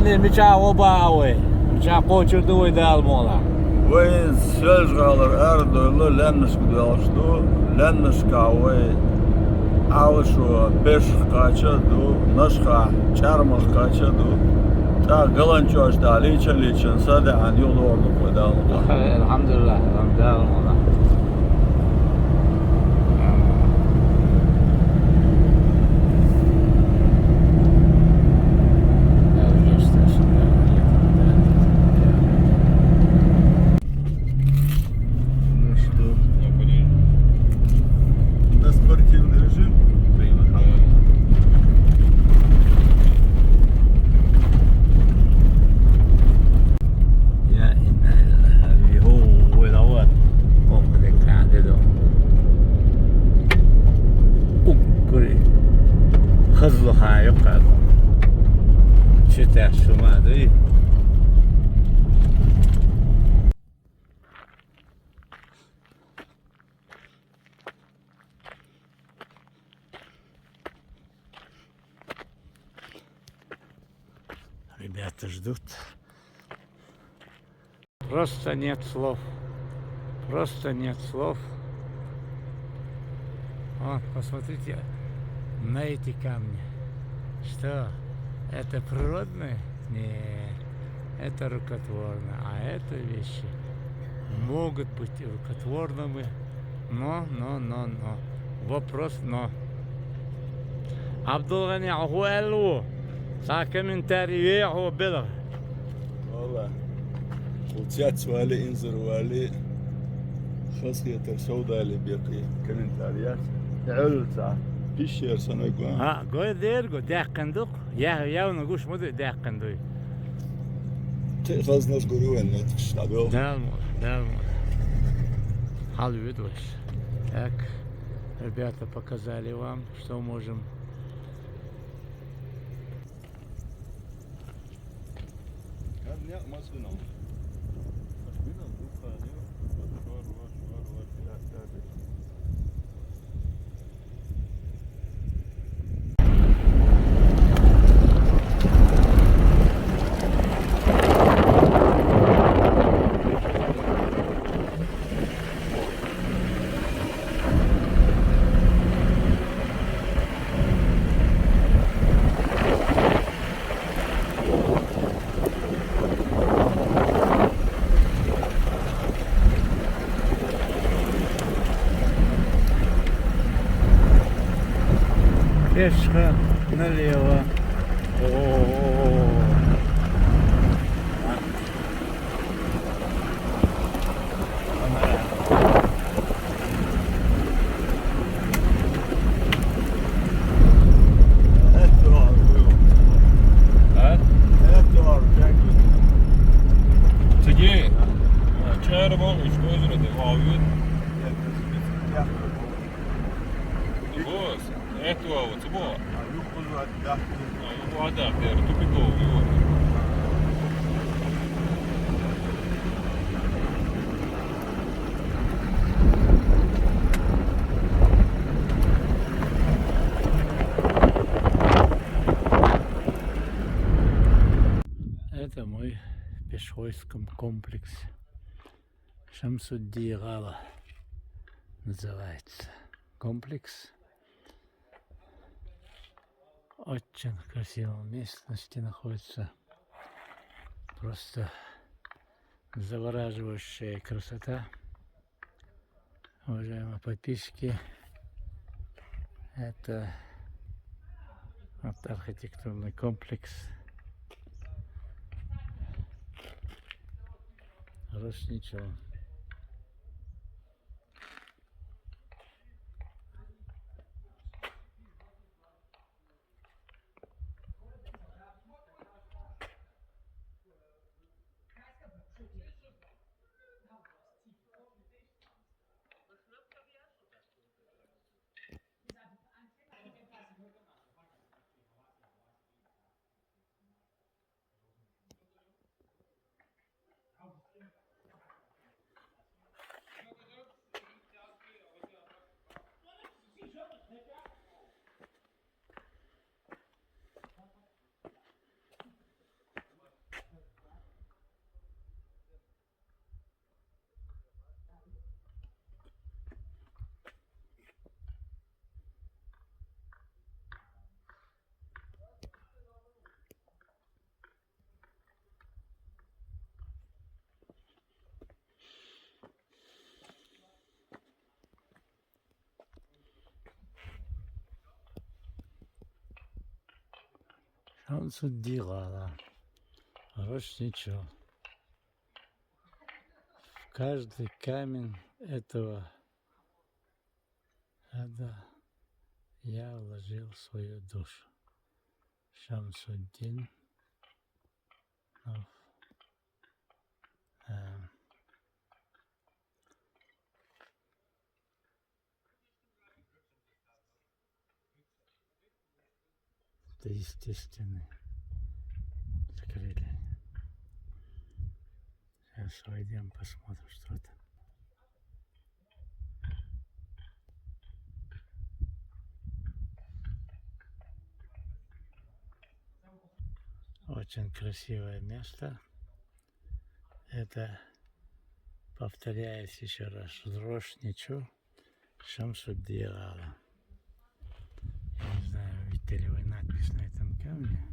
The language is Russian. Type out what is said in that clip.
Hani miça obağı, miça koçurdu ve dalmola. Ve sözgalar erdöyle lennis gidiyordu. Lennis kahve alışu beş kaçadı. Nasqa çarmıh kaçadı. Ta galançoş da liçen sada an yolu ordu koydalım. Elhamdülillah, dalmola. Ну что? На спортивный режим. يا إنا هذه هو الأول هم ذيك عندهم أكري خزلها يقعد شتاء الشمال Ребята ждут. Просто нет слов. Просто нет слов. Вот, посмотрите на эти камни. Что? Это природное? Нет. Это рукотворно. А это вещи могут быть рукотворными. Но. Вопрос но. Абдулгани Ахуэлу. За комментарий هو بلغ. والله وتشات سوالي انزر والي خاصية السوداء اللي بيقي كومنتاريات علتا فيش يرسنا يقول ها قوي ديرجو داقندق يا ونقوش مدو داقندوي خاص ناس قولوا ان تشتغلوا Далмо. Хал видишь. Так, ребята показали вам, что можем. Пешка налево. Today, charitable exposure of the Hollywood. Boss, what's more? What up there? Typical. Это мой пешехойский комплекс. Шамсуддигала называется. Комплекс. Очень красивом местности находится. Просто завораживающая красота. Уважаемые подписчики, это вот архитектурный комплекс Росничева. Шамсуддилала. Рушничок. В каждый камень этого ада я вложил свою душу. Шамсуддин. Это естественное закрыли. Сейчас войдем, посмотрим, что это. Очень красивое место. Это, повторяюсь еще раз, Рошничу Шамсуддилала. Я не знаю, видите ли вы надпись на этом камне.